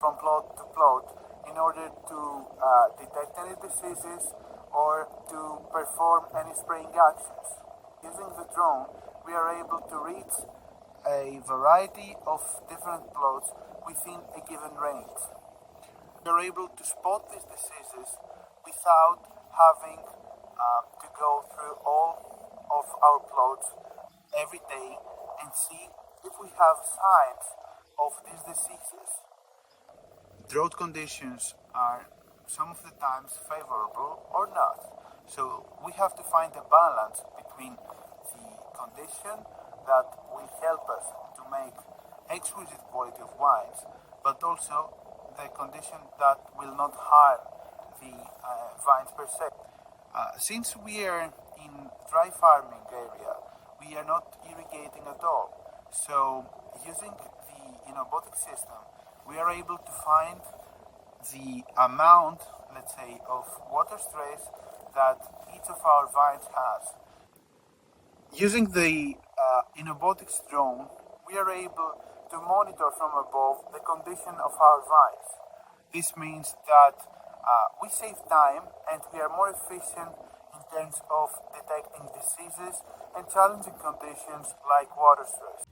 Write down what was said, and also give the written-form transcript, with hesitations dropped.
from plot to plot in order to detect any diseases or to perform any spraying actions. Using the drone, we are able to reach a variety of different plots within a given range. We are able to spot these diseases without having to go through all of our plots every day and see if we have signs of these diseases. Drought conditions are some of the times favorable or not, so we have to find a balance between the condition that will help us to make exquisite quality of wines, but also the condition that will not harm the vines per se. Since we are in dry farming area, we are not irrigating at all. So using the Oenobotics system, we are able to find the amount, let's say, of water stress that each of our vines has. Using the Oenobotics drone, we are able to monitor from above the condition of our vines. This means that we save time and we are more efficient in terms of detecting diseases and challenging conditions like water stress.